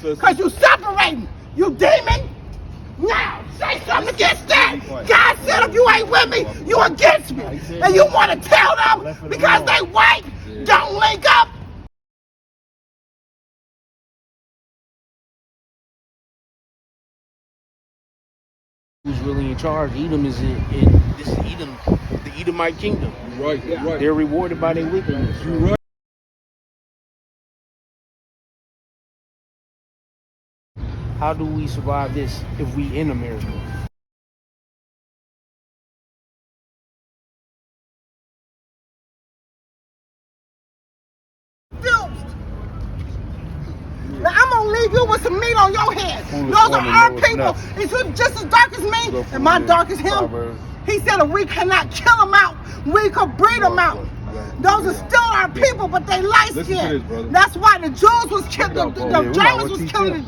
Because you separating. You demon. Now, say something against that. God said if you ain't with me, you against me. And you want to tell them because they white, don't link up. Who's really in charge? Edom is in this is Edom, the Edomite kingdom. Right, right. They're rewarded by their wickedness. You're right. How do we survive this if we in America? Now I'm gonna leave you with some meat on your head. Those are our people. Is you just as dark as me and my dark as him? He said if we cannot kill them out, we could breed them out. Those are still our people, but they light skinned. That's why the Jews was killing the Germans was killing the Jews.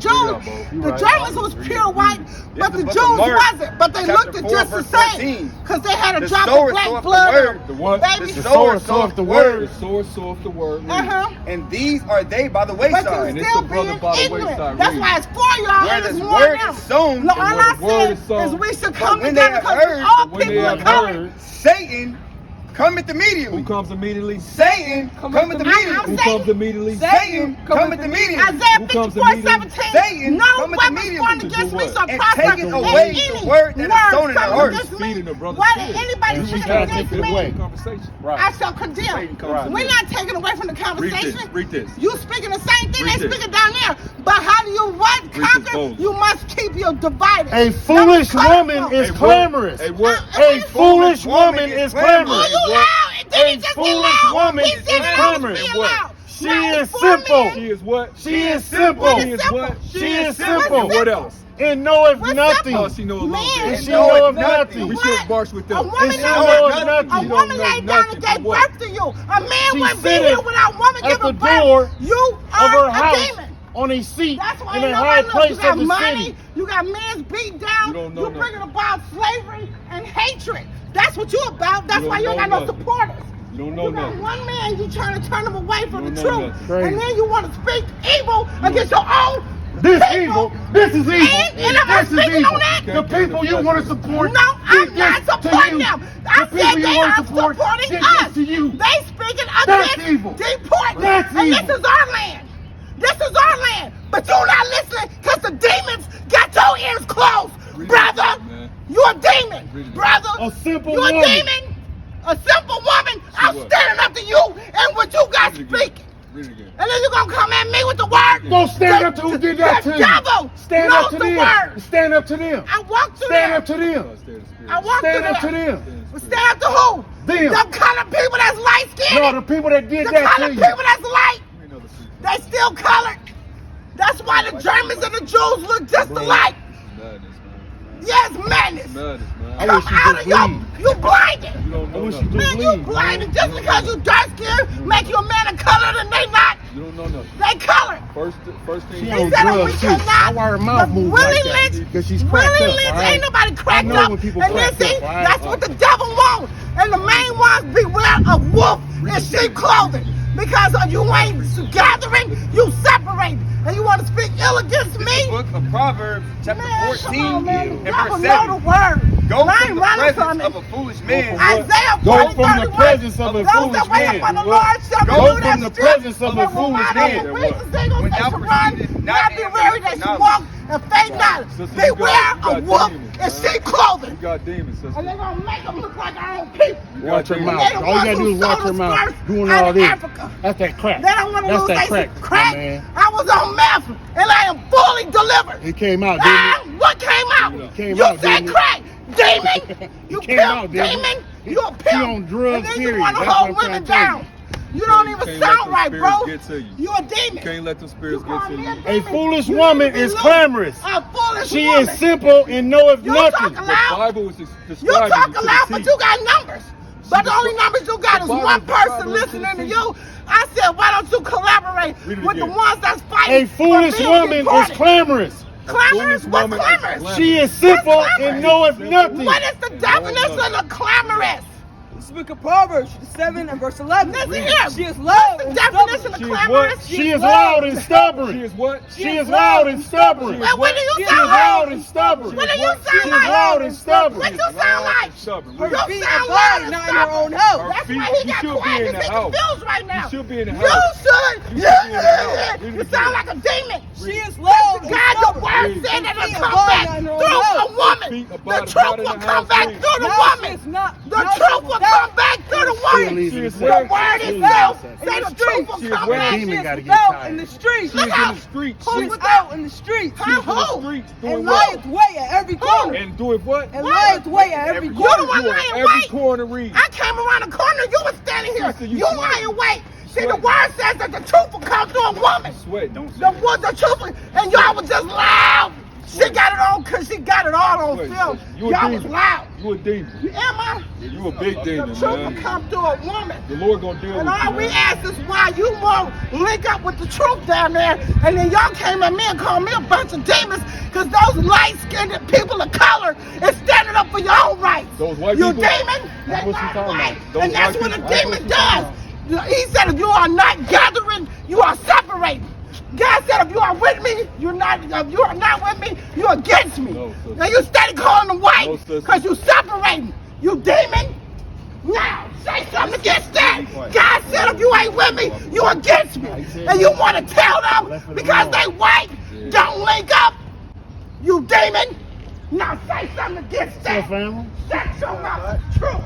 The Germans was pure white, but the Jews wasn't. But they looked at just the same because they had a drop of black blood. The sword soweth the word. The sword soweth the word. And these are they by the wayside. But you still being ignorant. That's why it's for y'all. Where It's this more word now. is sown, All I said is we should come when they together have because heard, all people are coming. Satan cometh immediately. Who comes immediately? Satan cometh immediately. Who comes immediately? Satan cometh immediately. Isaiah 54:17. Satan No cometh weapons immediately. formed against me shall And prosper. taketh away the word that is sown in our hearts. Why did anybody speak against me? Conversation. I shall condemn. We're not taking away from the conversation. Read this. You speaking the same thing they Read this. speaking down there. But how do you what conquer? You must keep your divided. A foolish woman is clamorous. A what? A foolish woman is clamorous. Oh, you loud. A foolish woman is clamorous. She is simple. She is what? She is simple. She is what? She is simple. What else? And knoweth nothing. Oh, she knows a little bit. And she knoweth nothing. We should march with them. A woman she knows nothing. A woman laid down and gave birth to you. A man wouldn't be here without a woman giving birth. You are a demon. On a seat That's why in ain't a high nobody place look. You got of the money, city. you got men's beat down, You you bringing about slavery and hatred. That's what you about. That's why you ain't got no supporters. You don't know You got nothing. one man, you trying to turn him away from the You don't truth. know nothing. And then you want to speak evil against your own This people. evil. This is evil. And I'm not This is speaking evil. on that. The people you want to support. No, I'm did not this to supporting you. them. I The said people they you want are to support supporting did us. this to you. They speaking That's against evil. deporting. That's and evil. this is our land. This is our land. But you're not listening because the demons got your ears closed. Brother, you're a demon. Brother, A simple you're a woman. demon. A simple woman. I'm standing up to you and what you got speaking. Read it again. And then you're going to come at me with the word. Don't stand up to who did that to The you. devil Stand up to knows the them. word. Stand up to them. I walk to Stand them. up to them. I walk Stand to up to them. them. But stand up to who? Them. Them colored people that's light skinned. No, the people that did The that to colored you. people that's light. They still colored. That's why the Germans and the Jews look just alike. Yes, madness. I Come wish you out could of your, bleed. you blinded. I wish you could Man, you bleed. blinded just because you dark skinned make you a man of color and they not. You don't know nothing. They colored. First thing. She He on said if we drugs too. cannot, That's why her mouth but moves Willie like that. Lynch, Because she's cracked Willie up, Lynch, all right? ain't nobody cracked know up. when people And then crack see, up, all right? that's what the devil wants. And the main ones beware of wolf in sheep clothing. Because you ain't gathering, you separate. And you want to speak ill against me? Book of Proverbs, chapter Man, 14, come on, man. and Y'all verse know the 7. word. Go I from ain't the running from presence it. of a foolish man. Isaiah Go 40, from the 31. presence of a Those foolish that wait man. upon the Lord shall Go renew from their the strength. presence of a They will foolish ride man. on wings. They gonna When say thou to run, proceedest not not be in weary, the they should knowledge. walk and faint not. Sister, you Beware got of wolf demons, in man. sheep clothing. You got demons, sister. And they're gonna make them look like our own people. Watch her mouth. They the All you gotta ones do who is watch sold her us mouth. first Doing out all of this. Africa. That's that crack. They don't want to That's lose that their crack, crack. my man. I was on meth and I am fully delivered. It came out, didn't Ah, what came out? It came You out, said didn't it? crack, demon. You came pimp, out, didn't it? demon. You a pimp. She on drugs, and then period. you want to That's hold what I'm women trying to tell down. You don't even can't let sound them right, spirits bro. get to you. You a demon. You can't let them spirits You call get to me you. a A demon. foolish You woman need to is look clamorous. A foolish She woman. is simple and knoweth You nothing. talk The loud. Bible is You describing talk it to loud, the but T. you got numbers. But the only numbers you got is Bible- one the person Bible is to listening the to T. you. I said, why don't you collaborate Read it with the again. ones that's fighting? A foolish for being woman is deported? clamorous. Clamorous? foolish What's woman is clamorous? clamorous. She is simple What's and clamorous? knoweth nothing. What is the definition of clamorous? This book of Proverbs 7 and verse 11. Listen here. She is loud The and definition stubborn. of She is clamorous. what? She is loud and stubborn. She is what? She is loud and stubborn. Well, what do you She is sound loud like? and stubborn. What do you She sound is like? loud and stubborn. What you sound like? Stubborn. Her You feet sound abide loud and not in her own stubborn. house. That's feet- why he you got should be quiet. in He's the house. confused right now. You should be in the You house. should. You should be in the house. Read You it sound again. like a demon. She is loud and God, your stubborn. word Read. said that Her it'll feet come abide back not in her through own a house. woman. Feet The abide truth not in will the come house. back Read. through the Now woman. she is not. The now she truth is will without. come back through the She woman. leaves She in is the The where? word She itself leaves say in the the truth will She is come where? back. She Demon is gotta get without tired. in the streets. She is Look in out. the streets. Who's She's with out in the streets. Huh? She's in the Who? streets And doing what? lieth way at every corner. And doing what? And lieth way at every You corner. the one You on lying every wait. corner reading. I came around the corner. You was standing here. Sister, you You sweating. lying wait. See, the Sweating. word says that the truth will come through a woman. Sweat. Don't The word, the truth, and y'all was just loud. She got it on because she got it all on Sweat. film. You a Y'all was demon. loud. You a demon. Am I? You a big The demon, truth will man. come through a woman. The Lord gonna deal And with all you, we man. ask is why you won't link up with the truth down there. And then y'all came at me and called me a bunch of demons because those light-skinned people of color is standing up for your own rights. Those white you people- demon, That's what you not talking white. about. Those And that's white what a people- that's what demon you does. talking He said if you are not gathering, you are separating. God said if you are with me, you're not. If you are not with me, you're against me. No, sister. Now you steady calling them white No, sister. because you separating. You demon. Now say something against that. God said if you ain't with me, you against me. And you want to tell them because they white, don't link up. You demon. Now say something against What's up, that. family? Shut your mouth. Truth.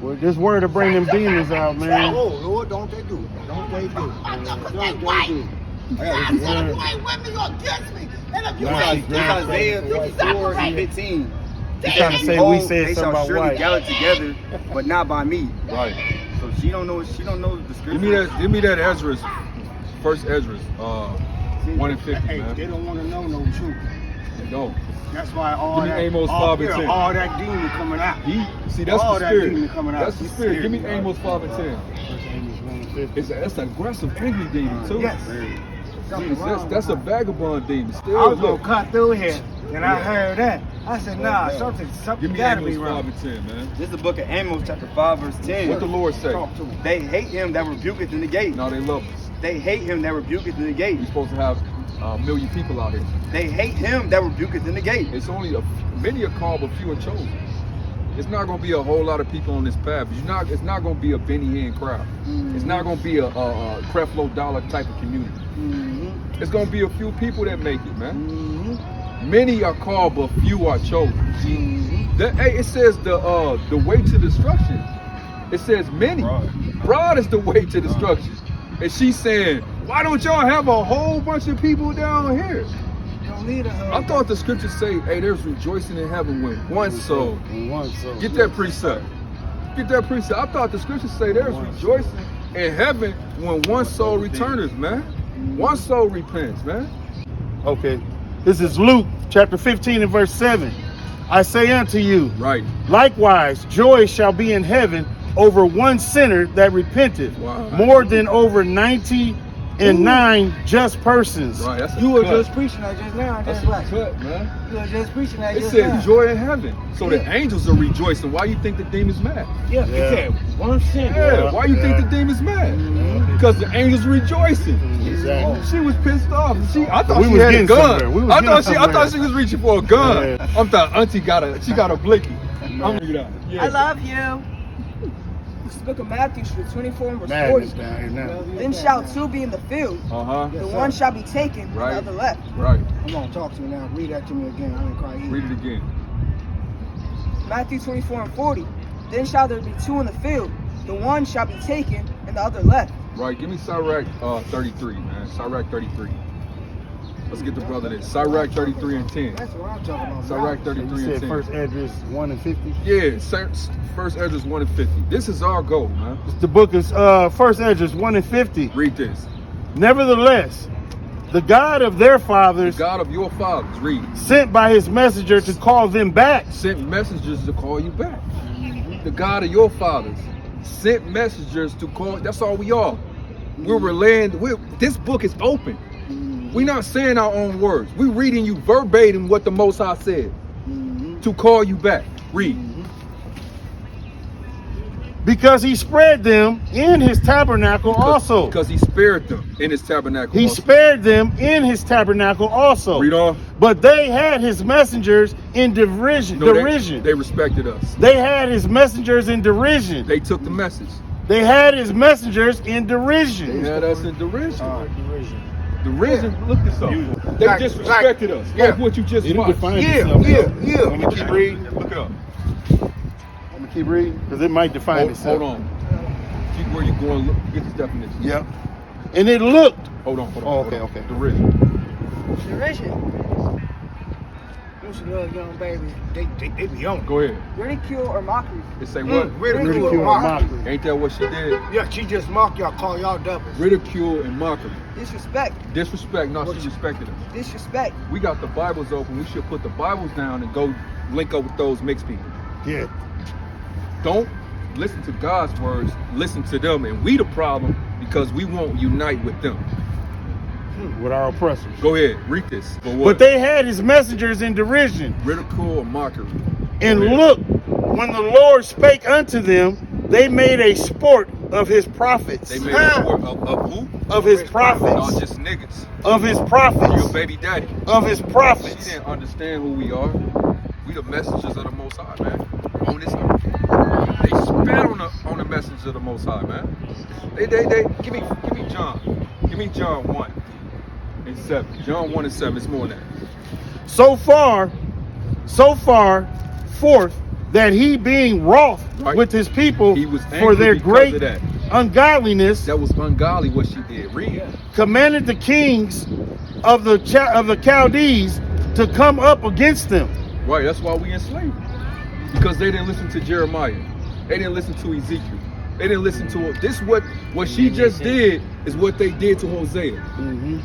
Well, this word to bring them demons out, man. Oh, Lord, don't they do it. Don't they do it. Because they Don't white. they do it. God said if you ain't with me, you're against me. And if you Nah, ain't she grabbed with me, Isaiah you 54 and separate. 15. You trying to say we Behold, said they something shall about surely white. gather together, but not by me. Right. So she don't know. She don't know the scripture. Give me that Ezra's. First Ezra's. 1 and 50, Hey, man. they don't want to know no truth. They don't. That's why all Give me that, Amos all, 5 and 10. all that demon coming out. See, that's All the that spirit. demon coming out. That's the spirit. Give me Amos 5 and 10. That's an aggressive, angry demon too. Yes. That's a vagabond demon. Still, I was gonna look. cut through here, and I heard that. I said, nah, something Give me gotta Amos be 5 wrong. and 10, man. This is the book of Amos, chapter 5, verse 10. What the Lord say? Talk to him. They hate him that rebuketh in the gate. No, they love us. They hate him that rebuketh in the gate. We're supposed to have a million people out here. They hate him that rebuketh in the gate. It's only many are called, but few are chosen. It's not going to be a whole lot of people on this path. It's not going to be a Benny Hinn crowd. It's not going to be a Creflo Dollar type of community. It's going to be a few people that make it, man. Many are called, but few are chosen. It says the way to destruction. It says many. Broad is the way to destruction. And she's saying, why don't y'all have a whole bunch of people down here? You don't need a I thought the scriptures say, hey, there's rejoicing in heaven when one soul. One soul. Get that precept. Get that precept. I thought the scriptures say there's rejoicing in heaven when one soul returneth, man. One soul repents, man. Okay. This is Luke chapter 15 and verse 7. I say unto you, Right. likewise, joy shall be in heaven over one sinner that repenteth, Wow. more than over 99 just persons. Right. That's a You were cut. just preaching that just now. That's That's a right. cut, man. You were just preaching that It just said now. joy in heaven. So the angels are rejoicing. Why you think the demon's mad? Yeah, Yeah. it said one sin. Yeah. Why you think the demon's mad? Because the angels rejoicing. Exactly. She was pissed off. I thought We she was had a getting gun. somewhere. We was I getting thought somewhere. she was reaching for a gun. Yeah. I thought Auntie got a blicky. I'm gonna yeah. I love you. This is the book of Matthew, chapter 24 and verse Madness 40. down here now. Then shall two be in the field, Uh-huh. the one shall be taken, Right. and the other left. Right. Come on, talk to me now. Read that to me again. I didn't quite hear. Read it again. Matthew 24 and 40. Then shall there be two in the field, the one shall be taken, and the other left. Right. Give me Sirach 33, man. Sirach 33. Let's get the brother this. Sirach 33 and 10. That's what I'm talking about. Sirach You 33 and said 10. first address 1 and 50. Yeah, first Ezra's 1 and 50. This is our goal, man. The book is first address 1 and 50. Read this. Nevertheless, the God of their The fathers God of your fathers, read, sent by his messenger to call them back. sent messengers to call you back. The God of your fathers sent messengers to call. That's all we are. We're relaying. This book is open. We're not saying our own words. We're reading you verbatim what the Most High said to call you back. Read. Because he spread them in his tabernacle also. Because he spared them in his tabernacle. He also. spared them in his tabernacle also. Read on. But they had his messengers in derision. No, derision. They respected us. They had his messengers in derision. They took the message. They had his messengers in derision. They had us in derision. Derision. Derision. Look this up. They Like- disrespected us. yeah. Like what you just It'll watched. define Yeah, itself. yeah, though. yeah. Let me keep reading. Look it up. Let me keep reading because it might define itself. Hold on. Keep where you're going. Look, get this definition. Yep. And it looked. Hold on. Oh, okay, okay. Derision. Derision, Those little young babies, they be on. Go ahead. ridicule, or mockery. It say what? Ridicule and mockery. Ain't that what she did? Yeah, she just mock y'all, call y'all devils. Ridicule and mockery. Disrespect, Disrespect. No, she respected us. disrespect. We got the Bibles open. We should put the Bibles down and go link up with those mixed people. Yeah. Don't listen to God's words. Listen to them, and we the problem because we won't unite with them. With our oppressors. Go ahead, read this. For what? But they had his messengers in derision. Ridicule or mockery. And Go ahead. look, when the Lord spake unto them, they made a sport of his prophets. They made a sport of who? Of his No, prophets. just niggas. Of his Your prophets. baby daddy. Of his She prophets. didn't understand who we are. We the messengers of the Most High, man. On this earth. They spit on the messengers of the Most High, man. They give me John. Give me John 1:7. John 1:7. It's more than that. So far forth that he being wroth Right. with his people He was for angry their because great of that. ungodliness, That was ungodly what she did. Read. commanded the kings of the Chaldees to come up against them. Right, that's why we in slavery. Because they didn't listen to Jeremiah. They didn't listen to Ezekiel. They didn't listen to this. What she just did is what they did to Hosea.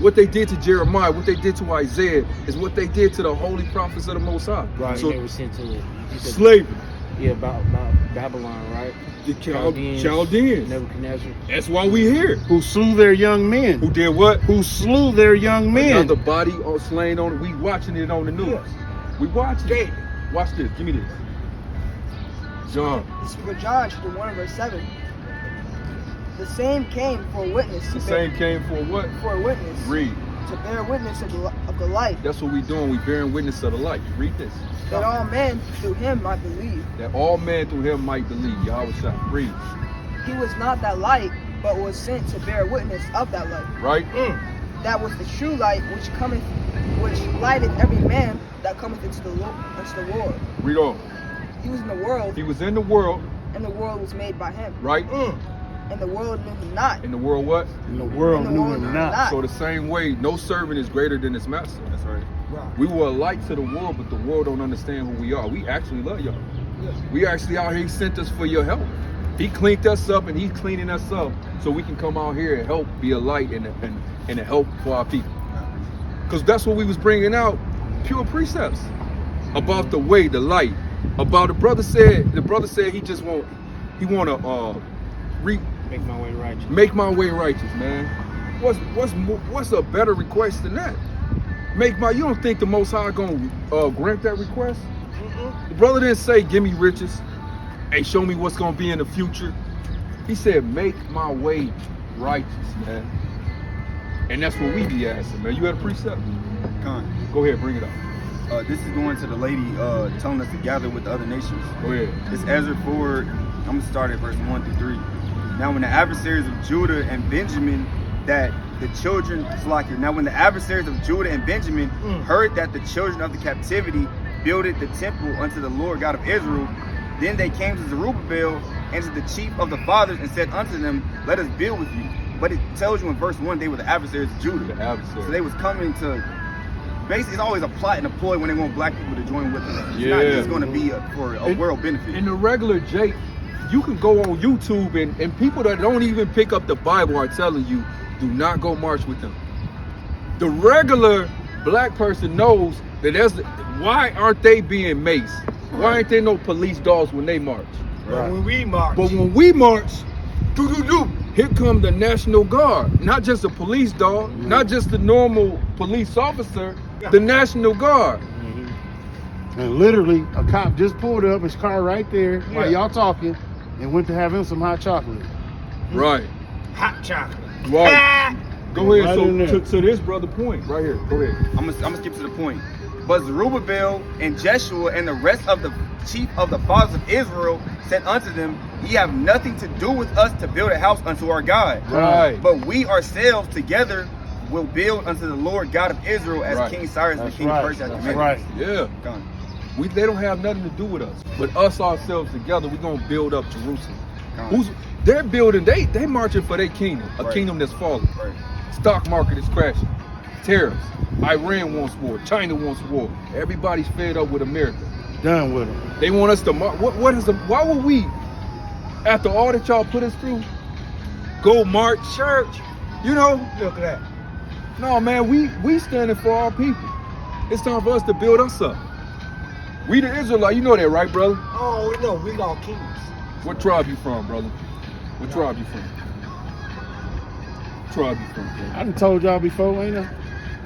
What they did to Jeremiah, what they did to Isaiah, is what they did to the holy prophets of the Most High. Right. So They were sent to it. slavery. Yeah, about Babylon, right? The Chaldeans. Chaldeans. Nebuchadnezzar. That's why we here. Who slew their young men. Who did what? Who slew their young men. Another body slain on. We watching it on the news. We watching it. Watch this. Give me this. John. This is for John, chapter 1, verse 7. The same came for a witness. The same came for what? For a witness. Read. To bear witness of the light. That's what we doing. We bearing witness of the light. Read this. That all men through him might believe. That all men through him might believe. Yahweh shall read. He was not that light, but was sent to bear witness of that light. Right? That was the true light which lighteth every man that cometh into the Lord. Read on. He was in the world, He was in the world, and the world was made by him. right? And the world knew him not. In the world what? And the world knew him not. So the same way, no servant is greater than his master. That's right. We were a light to the world, but the world don't understand who we are. We actually love y'all. We actually out here. He sent us for your help. He cleaned us up, and he's cleaning us up so we can come out here and help be a light and a help for our people. Because that's what we was bringing out, pure precepts about the way, the light. About the brother said he just want to Make my way righteous. make my way righteous, man. What's a better request than that? You don't think the Most High gonna grant that request? The brother didn't say, give me riches. Hey, show me what's gonna be in the future. He said, make my way righteous, man. And that's what we be asking, man. You had a precept? Go ahead, bring it up. This is going to the lady telling us to gather with the other nations. Go ahead. It's Ezra 4. I'm going to start at verse 1 through 3. Now when the adversaries of Judah and Benjamin Now when the adversaries of Judah and Benjamin heard that the children of the captivity builded the temple unto the Lord God of Israel, then they came to Zerubbabel and to the chief of the fathers and said unto them, let us build with you. But it tells you in verse 1 they were the adversaries of Judah. The adversaries. So they was coming to, basically it's always a plot and a ploy when they want black people to join with them. It's not just going to be for a world benefit. In the regular Jake, you can go on YouTube and people that don't even pick up the Bible are telling you, do not go march with them. The regular black person knows that why aren't they being maced? Why ain't there no police dogs when they march? Right. When we march. But when we march, here come the National Guard. Not just a police dog, not just the normal police officer, the National Guard. And literally, a cop just pulled up his car right there while y'all talking, and went to have him some hot chocolate. Right. Hot chocolate. Right. Go ahead. Right in there. So to this brother point, right here. Go ahead. I'm gonna skip to the point. But Zerubbabel and Jeshua and the rest of the chief of the fathers of Israel said unto them, Ye have nothing to do with us to build a house unto our God. Right. But we ourselves together will build unto the Lord God of Israel, as Right. King Cyrus and That's King right. Persia had That's commanded. right. Yeah. Done. They don't have nothing to do with us. But us ourselves together, we're gonna build up Jerusalem. Done. They're building, they marching for their kingdom, a Right. kingdom that's falling. Right. Stock market is crashing. Tariffs. Iran wants war. China wants war. Everybody's fed up with America. Done with him. They want us to why would we, after all that y'all put us through, go march church? You know? Look at that. No, man, we standing for our people. It's time for us to build us up. We the Israelites, you know that, right, brother? Oh, no, we got kings. What tribe you from, brother? What tribe you from? What tribe you from, brother? I done told y'all before, ain't I?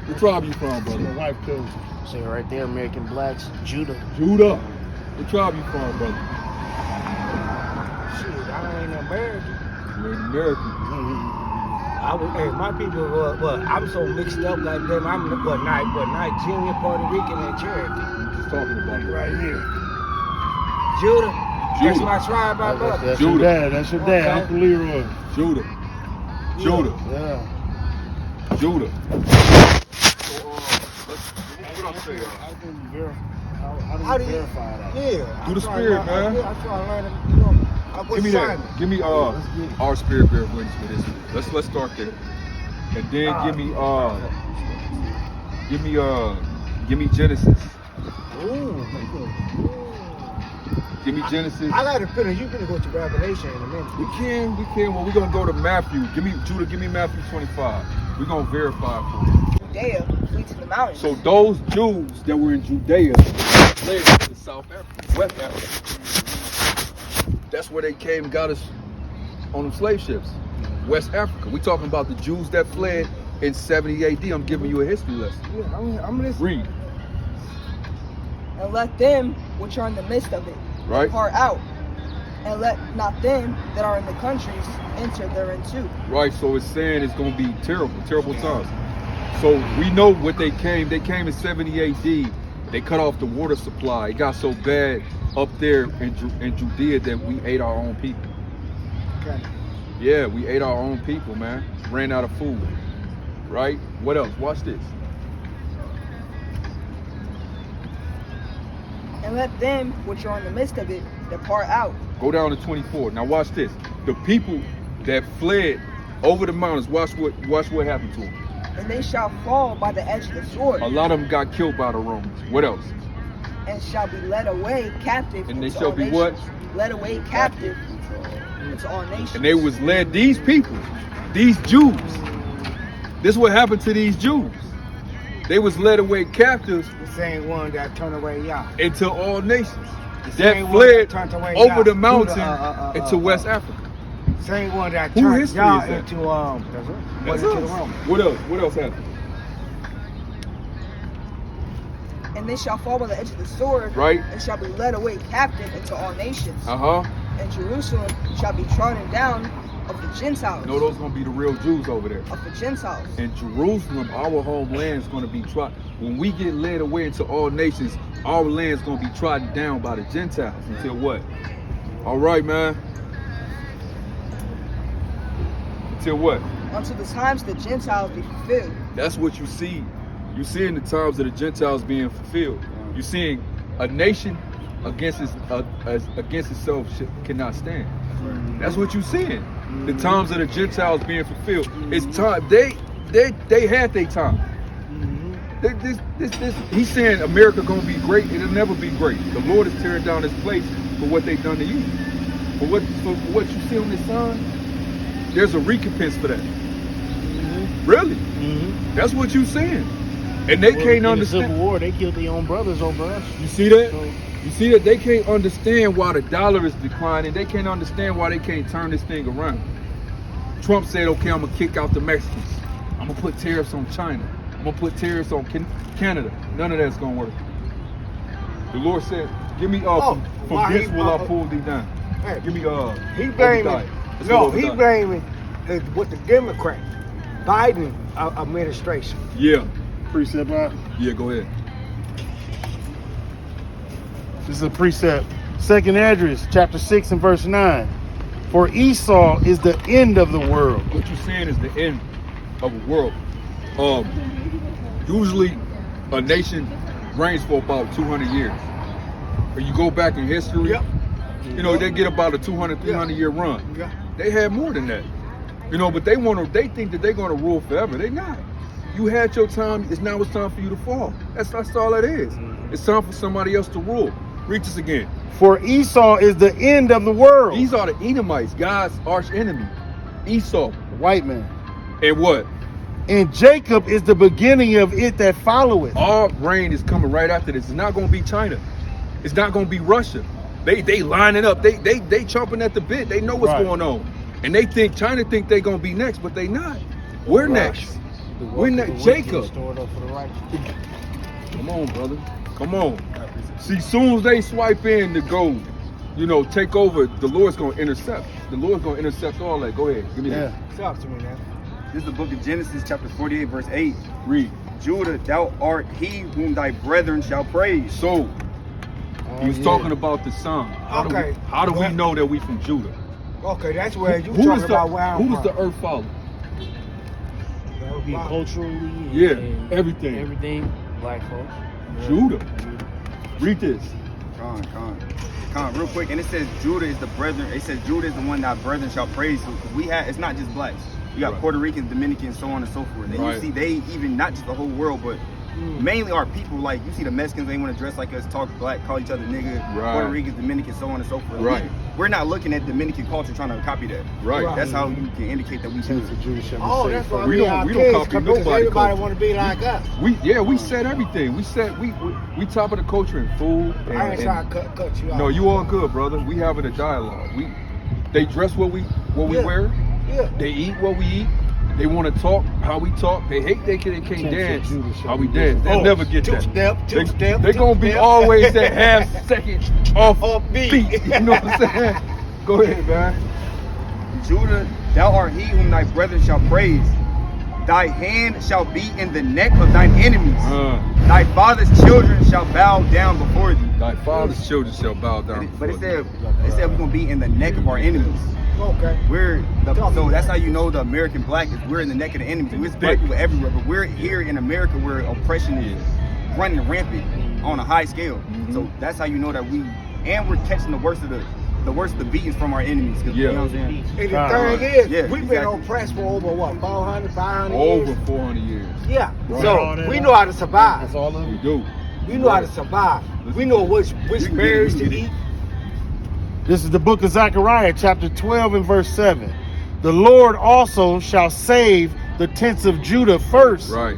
What tribe you from, brother? My wife cousin. Say right there, American blacks, Judah. Judah. What tribe you from, brother? Shit, I ain't American. You're an American. Hey, my people, I'm so mixed up like them. I'm Nigerian, Puerto Rican, and Cherokee. We're just talking about it Right here. Judah. That's my tribe, my brother. That's Judah. your dad. That's your dad, Okay. Uncle Leroy. Judah. Judah. Yeah. Judah. So, what I'm saying? How do you How do you verify that? Yeah. Do the spirit, man. I'm trying to learn, you know. Give me that. Give me our spirit bear witness for this. Let's start there. And then give me Genesis. Give me Genesis. I got to finish. You gonna go to Revelation in a minute. We can. Well, we're gonna go to Matthew. Give me Matthew 25. We're gonna verify for you. Judea flee to the mountains. So those Jews that were in Judea fled to South Africa, West Africa. That's where they came and got us on them slave ships. West Africa. We talking about the Jews that fled in 70 AD. I'm giving you a history lesson. Yeah, I'm listening. Read. And let them which are in the midst of it Right. depart out, and let not them that are in the countries enter therein too. Right, so it's saying it's going to be terrible times. So we know what they came. They came in 70 AD. They cut off the water supply. It got so bad up there in Judea that we ate our own people. Okay. Yeah, we ate our own people, man. Ran out of food. Right? What else? Watch this. And let them which are in the midst of it depart out. Go down to 24. Now watch this. The people that fled over the mountains, watch what happened to them. And they shall fall by the edge of the sword, A lot of them got killed by the Romans. What else? and shall be led away captive And they into shall all be nations. what? Led away captive into all nations. And they was led, these people, these Jews. This is what happened to these Jews. They was led away captives The same one that turned away y'all. into all nations. The That same one fled turned away over y'all. the mountain To into West Africa. Same one that Who turned history y'all is that? into That's into the us. Romans. What else? What else happened? And they shall fall by the edge of the sword, Right. and shall be led away captive into all nations. Uh-huh. And Jerusalem shall be trodden down of the Gentiles. No, those gonna be the real Jews over there. Of the Gentiles. In Jerusalem, our homeland is gonna be trodden. When we get led away into all nations, our land's gonna be trodden down by the Gentiles. Until what? All right, man. Until what? Until the times the Gentiles be fulfilled. That's what you see. You see in the times of the Gentiles being fulfilled. You seeing a nation against itself cannot stand. That's what you seeing. The times of the Gentiles being fulfilled. It's time. They had their time. He's saying America gonna be great. It'll never be great. The Lord is tearing down this place for what they've done to you. For what you see on this sign, there's a recompense for that. Really? That's what you seeing. And they can't In the understand. Civil War, they killed their own brothers over us. You see that? You see that? They can't understand why the dollar is declining. They can't understand why they can't turn this thing around. Trump said, okay, I'm going to kick out the Mexicans. I'm going to put tariffs on China. I'm going to put tariffs on Canada. None of that's going to work. The Lord said, give me from this will I pull thee down. Hey, Give me he blaming. Obadiah. Let's No, go he Obadiah. blaming with the Democrat, Biden administration. Yeah, Precept, right? yeah. Go ahead. This is a precept. Second address, chapter 6 and verse 9. For Esau is the end of the world. What you're saying is the end of a world. Usually, a nation reigns for about 200 years. When you go back in history, Yep. you know, they get about a 200, 300 year run. Yeah. They had more than that. You know, but they think that they're gonna rule forever. They're not. You had your time, now it's time for you to fall. That's all that is. It's time for somebody else to rule. Read this again. For Esau is the end of the world. These are the Edomites, God's arch enemy. Esau. White man. And what? And Jacob is the beginning of it that followeth. Our reign is coming right after this. It's not gonna be China. It's not gonna be Russia. They lining up. They chomping at the bit. They know what's Right. going on. And they think China think they gonna be next, but they not. We're next. We're next. Jacob. Come on, brother. Come on. See, soon as they swipe in to go, you know, take over, the Lord's gonna intercept. The Lord's gonna intercept all that. Go ahead. Give me that. Talk to me now. This is the book of Genesis, chapter 48, verse 8. Read. Judah, thou art he whom thy brethren shall praise. So, he was talking about the son. Okay. How do we know that we from Judah? Okay, that's where you Who talking is about where I'm who is from. the earth father? Be culturally, Yeah, and everything. everything, black folks. Yeah. Judah. Read this. Con, real quick, and it says Judah is the brethren. It says Judah is the one that brethren shall praise. Because it's not just blacks. You got Right. Puerto Ricans, Dominicans, so on and so forth. And Right. you see, they even not just the whole world, but mainly our people. Like you see, the Mexicans, they want to dress like us, talk black, call each other nigga. Right. Puerto Ricans, Dominicans, so on and so forth. Right. We're not looking at Dominican culture trying to copy that. Right. That's how you can indicate that we Jews. Oh, that's why We we don't our copy kids, because nobody everybody culture. want to be like us. We set everything. We top of the culture in food. I ain't trying to cut you off. No, you all good, brother. We having a dialogue. They dress what we Yeah. wear. Yeah. They eat what we eat. They want to talk how we talk. They hate they can't dance how we dance. They'll never get that. They gonna be always that half second off beat. You know what I'm saying? Go ahead, man. Judah, thou art he whom thy brethren shall praise. Thy hand shall be in the neck of thine enemies. Thy father's children shall bow down before thee. Thy father's children shall bow down. But it said we're gonna be in the neck of our enemies. Okay. So that's how you know the American black is we're in the neck of the enemies. We're black people everywhere, but we're here in America where oppression is running rampant on a high scale. So that's how you know that we're catching the worst of the beatings from our enemies. You know what I'm saying? And the thing is, Yeah, we've been exactly. oppressed for over what, 400, 500 Over years? 400 years. Yeah. Right. So we know how to survive. We do. We know how to survive. We know which berries to eat. This is the book of Zechariah, chapter 12 and verse 7. The Lord also shall save the tents of Judah first, Right.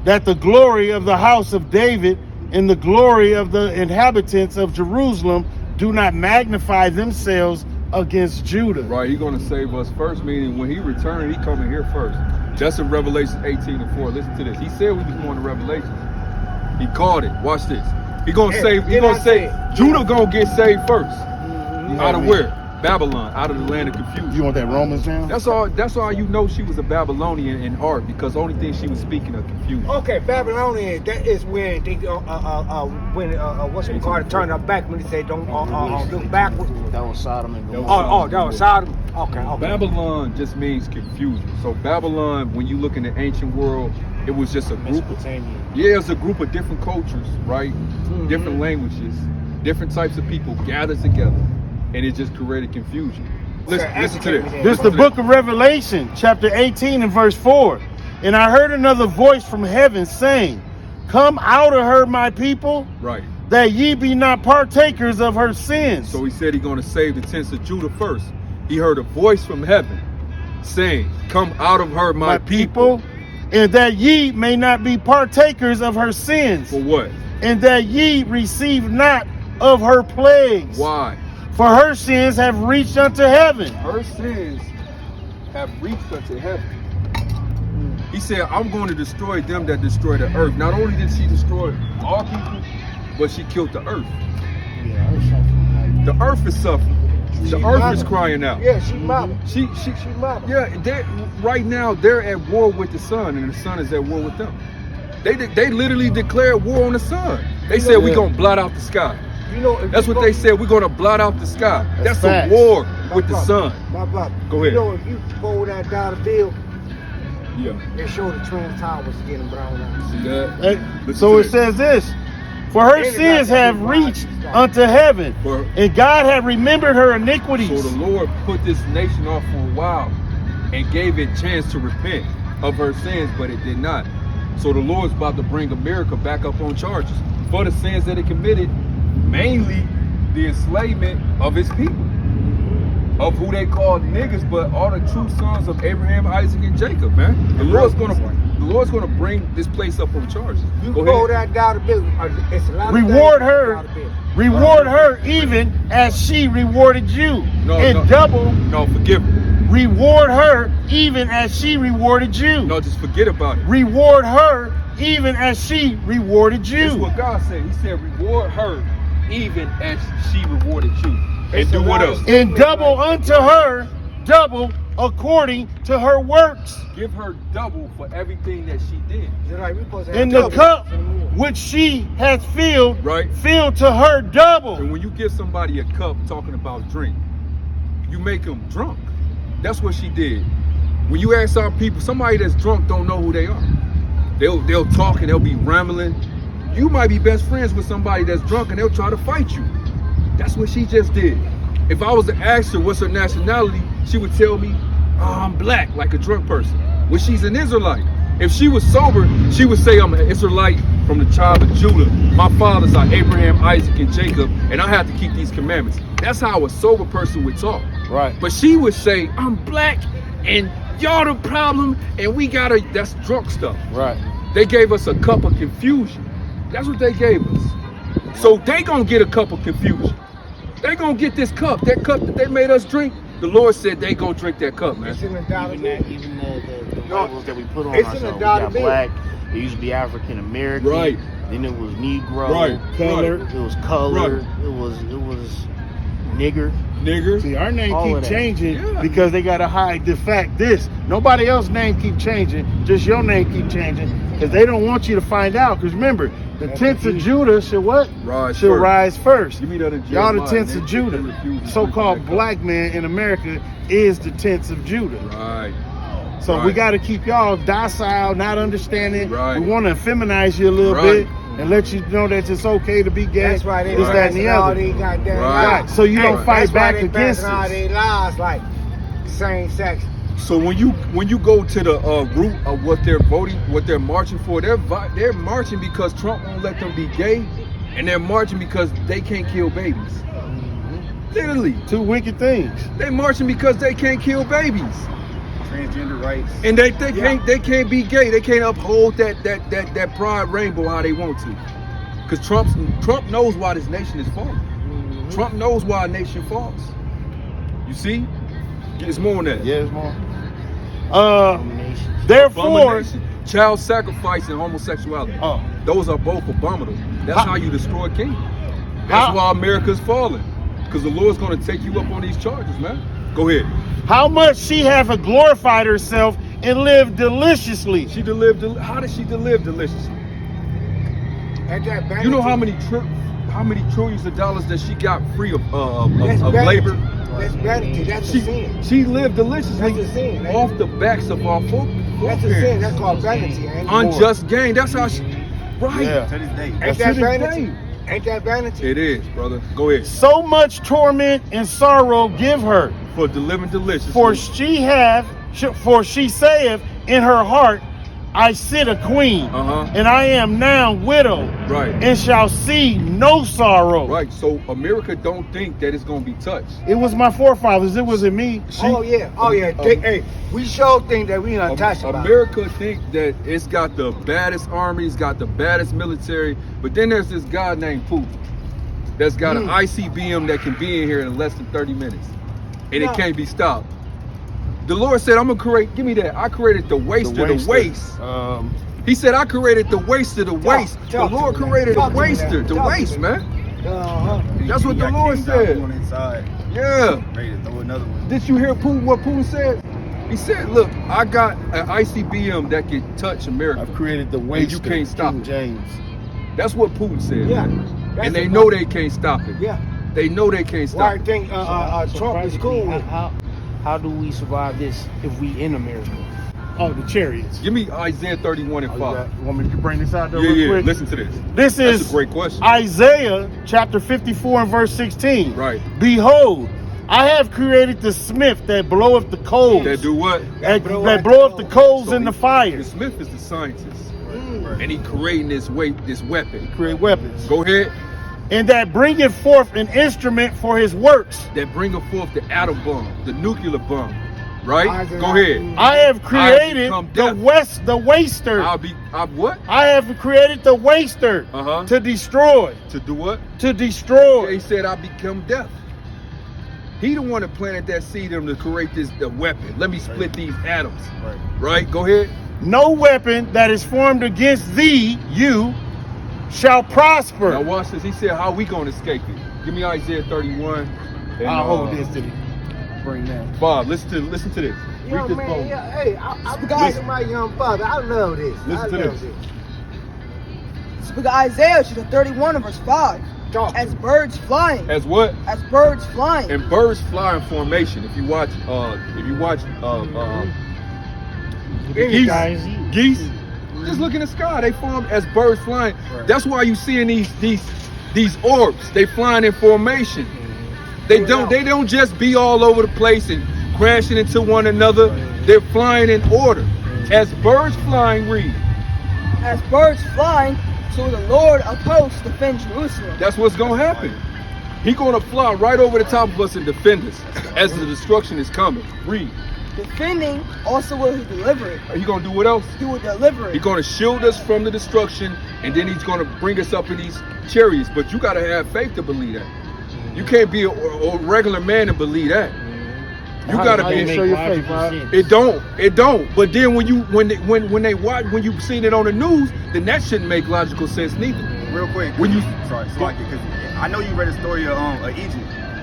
that the glory of the house of David and the glory of the inhabitants of Jerusalem do not magnify themselves against Judah. Right. He's gonna save us first, meaning when he returns, he coming here first. That's in Revelation 18 and 4. Listen to this. He said we was going to Revelation. He called it. Watch this. He gonna save. He gonna save. Judah gonna get saved first. Out of where? Babylon, out of the land of confusion. You want that Romans now? That's all you know. She was a Babylonian in heart because the only thing she was speaking of confusion. Okay, Babylonian, that is when they what's it called, turn their back when they say don't look backwards. That was Sodom and Gomorrah. That was Sodom. Okay. Babylon just means confusion. So Babylon, when you look in the ancient world, it was just a group. Yeah, it's a group of different cultures, right? Different languages, different types of people gathered together, and it just created confusion. Listen to this. This is the book of Revelation, chapter 18 and verse 4. And I heard another voice from heaven saying, come out of her, my people, Right. that ye be not partakers of her sins. So he said he's going to save the tents of Judah first. He heard a voice from heaven saying, come out of her, my people. And that ye may not be partakers of her sins. For what? And that ye receive not of her plagues. Why? For her sins have reached unto heaven. Her sins have reached unto heaven. He said, I'm going to destroy them that destroy the earth. Not only did she destroy all people, but she killed the earth. The earth is suffering. The earth is crying out. Yeah, she mama. She mama. yeah, right now they're at war with the sun, and the sun is at war with them. They literally declared war on the sun. They said we're gonna blot out the sky. You know, That's what they said. We're gonna blot out the sky. That's a facts. war with the sun. My brother. Go ahead. You know, if you fold that dollar bill, Yeah. it show the Twin Towers getting brown out. See that? Hey, Listen so to it this. says this: for her Anybody sins can have buy reached this stuff. unto heaven, For- and God had remembered her iniquities. So the Lord put this nation off for a while and gave it a chance to repent of her sins, but it did not. So the Lord's about to bring America back up on charges for the sins that it committed, mainly the enslavement of his people, of who they called niggas, but all the true sons of Abraham, Isaac, and Jacob, man. The Lord's gonna bring this place up on charges. You Go fold ahead. that dollar bill, it's a lot of Reward things her, dollar bill. reward her even as she rewarded you, and double. No, forgive her. Reward her even as she rewarded you. No, just forget about it. Reward her even as she rewarded That's you. what God said. He said, reward her even as she rewarded you. And It's do a what lot else? of- And double unto her, double according to her works. Give her double for everything that she did. You're like, we supposed to have In the double cup for the more. which she has filled, Right. fill to her double. And when you give somebody a cup talking about drink, you make them drunk. That's what she did. When you ask our people, somebody that's drunk don't know who they are. They'll talk and they'll be rambling. You might be best friends with somebody that's drunk and they'll try to fight you. That's what she just did. If I was to ask her what's her nationality, she would tell me, oh, I'm black, like a drunk person. When she's an Israelite. If she was sober, she would say, I'm an Israelite from the tribe of Judah. My fathers are Abraham, Isaac, and Jacob, and I have to keep these commandments. That's how a sober person would talk. Right. But she would say, I'm black, and y'all the problem, and we gotta, that's drunk stuff. Right. They gave us a cup of confusion. That's what they gave us. So they gonna get a cup of confusion. They gonna get this cup, that cup that they made us drink. The Lord said they gonna drink that cup, man. It's in the dollar Even bill. the No, labels that we put on it's in ourselves. the We dollar got bill. black. It used to be African American. Right. Then it was Negro. Right. Color. Right. It was color. Right. It was nigger. Nigger. See, our name All keep of that. changing Yeah. because they gotta hide the fact this. Nobody else's name keep changing, just your name keep changing because they don't want you to find out. Because remember, the tents of Judah should what? Rise Should first. rise first. Give me that in Y'all the Jeremiah. tents They- of they Judah. refuse to So-called drink that black man in America is the tents of Judah. cup. Right. So we Right. got to keep y'all docile, not understanding. Right. We want to feminize you a little Right. bit and let you know that it's okay to be gay. That's why they this, that, and the passing all other. these goddamn Right. laws. So you don't fight That's why back they against passing all us. these laws like same sex. So when you go to the root of what they're voting, what they're marching for, they're marching because Trump won't let them be gay, and they're marching because they can't kill babies. Literally, Two wicked things. they marching because they can't kill babies, Transgender rights. and they can't be gay. They can't uphold that pride rainbow how they want to, because Trump knows why this nation is falling. Trump knows why a nation falls. You see, there's more than that. Yeah, it's more. Abominations. Therefore, Abomination. Child sacrifice and homosexuality. oh, Those are both abominable. That's how you destroy a kingdom. That's How- why America's falling. Because the Lord's going to take you up on these charges, man. Go ahead. how much she hath glorified herself and lived deliciously. How did she live deliciously? Ain't that vanity? You know how many trillions of dollars that she got free of That's vanity. labor? That's vanity. That's a sin. She lived deliciously That's a sin. off the backs of our folk. That's a sin. That's called vanity. Ain't it? Unjust gain. That's how she. Right. Yeah. To this day. Ain't That's that to this vanity? day. Ain't that vanity? It is, brother. Go ahead. So much torment and sorrow give her, For delivering deliciously. for she saith in her heart, I sit a queen, Uh-huh. and I am now widowed, Right. and shall see no sorrow. Right. So America don't think that it's gonna be touched. It was my forefathers. It wasn't me. Oh yeah. Hey, we sure think that we untouched about it. America think that it's got the baddest army, it's got the baddest military, but then there's this guy named Putin that's got an ICBM that can be in here in less than 30 minutes, and No. it can't be stopped. The Lord said, I'm gonna create, give me that. I created the waste of the waste. He said, I created the waste of the waste. talk The to Lord me, man. created the Talk to me, waster, man. the Talk to waste, me. man. Uh-huh. That's what the Got Lord kicked out said. on the inside. Yeah. Ready to throw another one. Did you hear Putin? What Putin said? He said, "Look, I got an ICBM that can touch America. I've created the And waste. you can't stop King it." James. That's what Putin said. Yeah. man. That's And they about- know they can't stop it. Yeah. They know they can't Why I stop it. think So Trump is practically, cool with it. how do we survive this if we in America? Oh, the chariots. Give me Isaiah 31 and Oh, 5. you want me to bring this out there Yeah, real yeah. quick? Listen to this. This That's is a great question. Isaiah chapter 54 and verse 16. Right. Behold, I have created the smith that bloweth the coals. That do what? that bloweth the coals in the fire. The Smith is the scientist, and he creating this weapon. Create weapons. Go ahead. And that bringeth forth an instrument for his works. That bringeth forth the atom bomb, the nuclear bomb. Right? Isaac, Go ahead. I have created become the death. the waster. I'll what? I have created the waster Uh-huh. to destroy. To do what? To Yeah, destroy. he said, "I become death." He the one that planted that seed in him to create the weapon. Let me split these atoms. Right? Go ahead. No weapon that is formed against thee, you, shall prosper. Now watch this. He said, "How we gonna escape it?" Give me Isaiah 31. And, I'll hold this to bring that. Bob, listen to this. Yo, Read this man, book. yeah, hey, I'm Listen. my young father. I love this. Listen to this. It's book of Isaiah, chapter 31 and verse 5. Talk. As birds flying. As what? As birds flying. And birds fly in formation. If you watch geese, just look in the sky. They form as birds flying. That's why you seeing these orbs. They flying in formation. They don't just be all over the place and crashing into one another. They're flying in order. As birds flying, read. As birds flying, so the Lord of hosts defend Jerusalem. That's what's gonna happen. He gonna fly right over the top of us and defend us as the destruction is coming. Read. Defending, also will he deliver it. He gonna do what else? He will deliver He's it. going to shield us from the destruction, and then he's going to bring us up in these chariots. But you got to have faith to believe that. You can't be a regular man and believe that. You got to How you be. show your faith, Rob? It don't. But then when they watch, when you seen it on the news, then that shouldn't make logical sense neither. Real quick. When you Sorry, because I know you read a story of Egypt.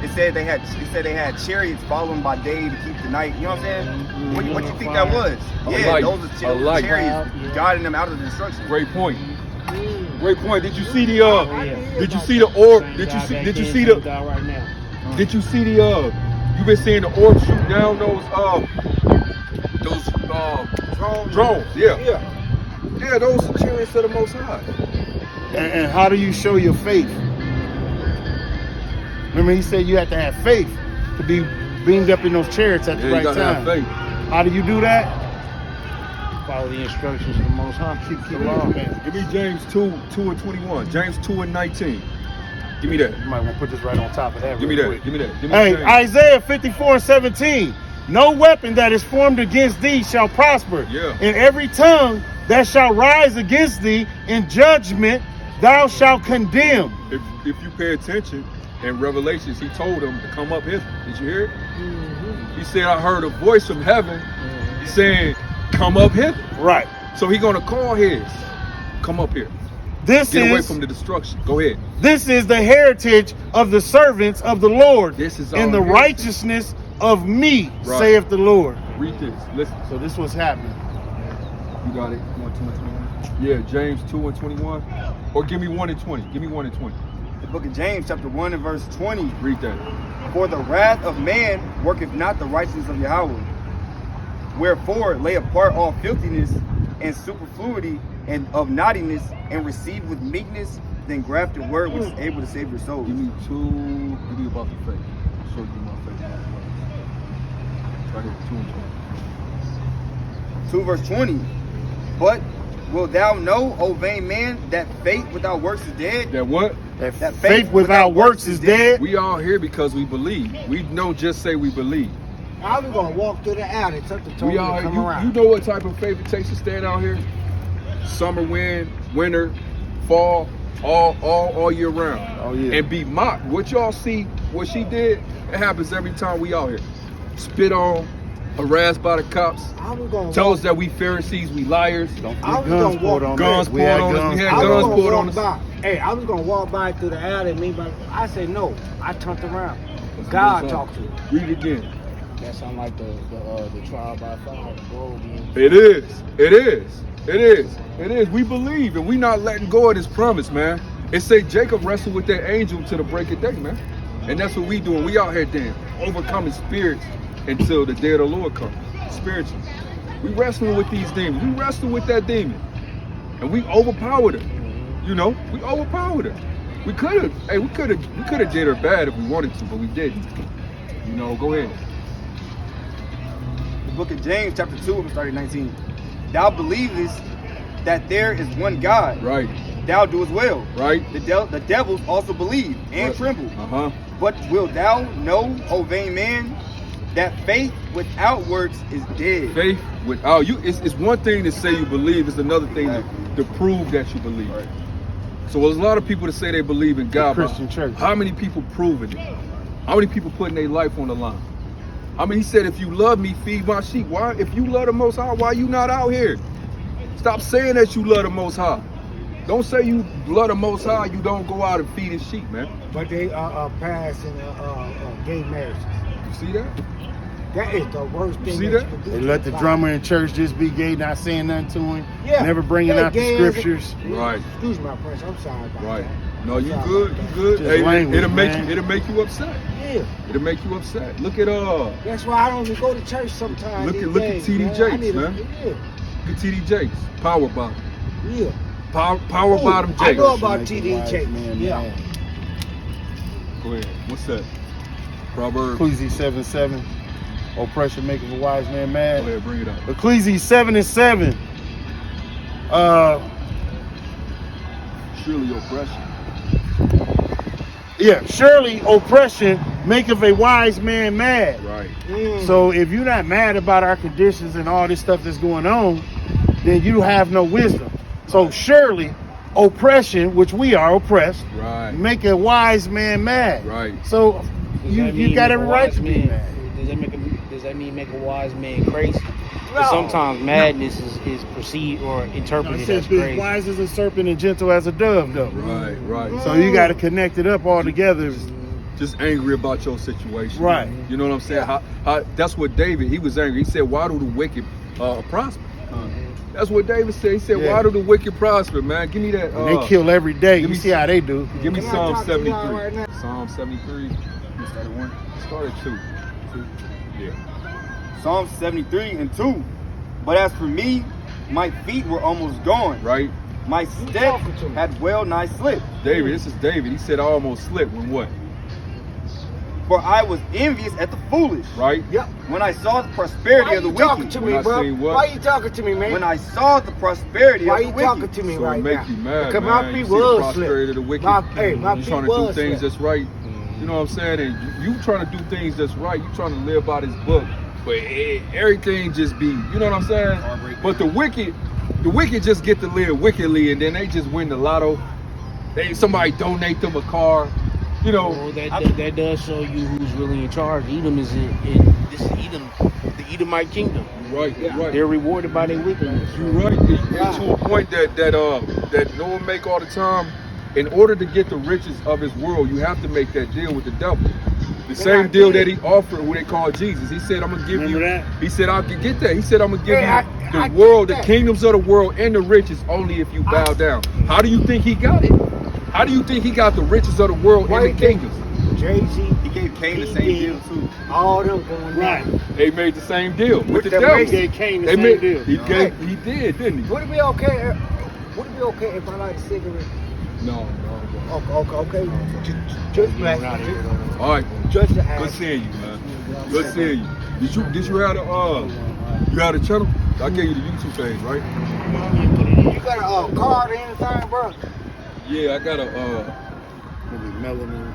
It said they had chariots following by day to keep the night. You know what I'm saying? What you think that was? Yeah, light. those A are light. chariots guiding them out of the destruction. great point. Great point. Did you see the? Did you see the orb? Did you see the? Right now. Did you see the? You've been seeing the orb shoot down those drones. Yeah, those are chariots of the Most High. And how do you show your faith? Remember, he said you have to have faith to be beamed up in those chariots at the Yeah, right you gotta time. have faith. How do you do that? Follow the instructions of the Most High. Keep along, man. Give me James 2 and 21. James 2 and 19. Give me that. You might want to put this right on top of that. Give me real that. quick. Give me that. Give me Hey, James. Isaiah 54 and 17. No weapon that is formed against thee shall prosper. Yeah. And every tongue that shall rise against thee in judgment thou shalt condemn. If you pay attention, in Revelations, he told them to come up hither. Did you hear it? He said, I heard a voice from heaven saying, come up hither. Right. So he gonna call his. Come up here. This Get away is from the destruction. Go ahead. this is the heritage of the servants of the Lord. This is in our the heritage. righteousness of me, Right. saith the Lord. Read this. Listen. So this was happening. You got it. You want 2 and 21? Yeah, James 2 and 21. Or give me 1 and 20. Give me 1 and 20. The book of James, chapter 1 and verse 20. Read that. For the wrath of man worketh not the righteousness of Yahweh. Wherefore lay apart all filthiness and superfluity and of naughtiness, and receive with meekness the engrafted word which is able to save your souls. Give me 2. Give me about the faith. Show you my faith. Right here, 2 and 20. 2 verse 20. But wilt thou know, O vain man, that faith without works is dead? That what? That faith without works is dead. We all here because we believe. We don't just say we believe. How we gonna walk through the alley? Something told We me to all come you around. know what type of faith it takes to stand out here? Summer wind, winter, fall, all year round. Oh, yeah. And be mocked. What y'all see, what she did, it happens every time we out here. Spit on, harassed by the cops. How we gonna Tell walk- us that we Pharisees, we liars. Don't I get was guns gonna pulled walk on guns us. pulled on us. We had I was guns gonna pulled walk on us. by. Hey, I was gonna walk by through the alley and me, but I said no. I turned around. God talk to you. Read it again. That sound like the trial by fire, the gold being. It is. It is. It is. It is. We believe, and we not letting go of this promise, man. It say Jacob wrestled with that angel to the break of day, man. And that's what we doing. We out here then overcoming spirits until the day of the Lord comes. Spiritually. We wrestling with these demons. We wrestling with that demon. And we overpowered her. You know, we overpowered her. We could have did her bad if we wanted to, but we didn't. You know, go ahead. The book of James, chapter 2, starting 19. Thou believest that there is one God. Right. Thou doest well. Right. The devils also believe and Right. tremble. Uh-huh. But wilt thou know, O vain man, that faith without works is dead? Faith without you, it's one thing to say you believe, it's another thing to prove that you believe. Right. So there's a lot of people that say they believe in God, The Christian church. How many people proving it? How many people putting their life on the line? I mean, he said, if you love me, feed my sheep. Why? If you love the Most High, why you not out here? Stop saying that you love the Most High. Don't say you love the Most High, you don't go out and feed his sheep, man. But they are passing gay marriages. You see that? That is the worst thing. see that that? you can do. They let the drummer in church just be gay, not saying nothing to him, Yeah. never bringing They out the gay as a- scriptures. Right. Excuse my French. I'm sorry about Right. that. No, you I'm sorry good, about you that. good. Just Hey, language, it'll make man. you upset. Yeah. It'll make you upset. Look at That's why I don't even go to church sometimes. Look these at days, TD man. I Jakes, need a- man. Look at TD Jakes, power bottom. Yeah. Power Oh, bottom I Jakes. know about Make a TD wise Jakes. man Yeah. mad. Go ahead. What's that? Proverbs. Ecclesiastes 7:7. Oppression maketh a wise man Go mad. ahead, bring it up. Ecclesiastes 7:7. Surely oppression. Yeah, surely oppression maketh a wise man mad. Right. So if you're not mad about our conditions and all this stuff that's going on, then you have no wisdom. So surely oppression, which we are oppressed, Right. make a wise man mad. Right. So Does you that mean got make every a right wise to be man- mad. Does that mean make a wise man crazy? No. But sometimes madness is perceived or No, interpreted it as says be crazy. wise as a serpent and gentle as a dove, though. Right. Right. So you got to connect it up all together. Just angry about your situation. Right. You know what I'm saying? How, that's what David, he was angry. He said, why do the wicked prosper? That's what David said. He said, Yeah. why do the wicked prosper, man? Give me that. And they kill every day. give You me see how they do. Give me Can I Psalm talk to y'all 73. right now? Psalm 73. You started 1. Start at 2. Yeah. Psalm 73 and 2. But as for me, my feet were almost gone. Right? My step talking to me? had well nigh slipped. David, this is David. He said I almost slipped when what? For I was envious at the foolish. Right? Yep. When I saw the prosperity Why of the you talking wicked. to When me, I bro? seen what? Why you talking to me, man? When I saw the prosperity Why of you the talking wicked. to me So right it make now? you mad, Because man. my You feet see the was prosperity slipped. of the wicked. My You feet trying to do was things slipped. that's right. You know what I'm saying? And you trying to do things that's right. You trying to live by this book. But everything just be, you know what I'm saying? But the wicked just get to live wickedly, and then they just win the lotto. Somebody donate them a car. You know, Well, that does show you who's really in charge. Edom is in this is Edom, the Edomite kingdom. right, right. They're rewarded by their wickedness. You're right. You get to a point that Noah make all the time. In order to get the riches of his world, you have to make that deal with the devil. The same deal that he offered, who they call Jesus. He said, "I'm gonna give Remember you." that? He said, "I'll get that." He said, "I'm gonna give Hey, you I the world, get the that. kingdoms of the world, and the riches only if you bow down." How do you think he got it? How do you think he got the riches of the world Why and you the think- kingdoms? Jay-Z, He gave Cain the same deal too. all them going Right. down. They made the same deal with the the devil. They gave Cain the They same made, deal. He did, didn't he? Would it be okay? Would it be okay if I light a cigarette? No. Okay. Just black. All right. Just to Good ask. seeing you, man. Good seeing you. Did you have a channel? I gave you the YouTube page, right? You got a card or anything, bro? Yeah, I got a Melanin.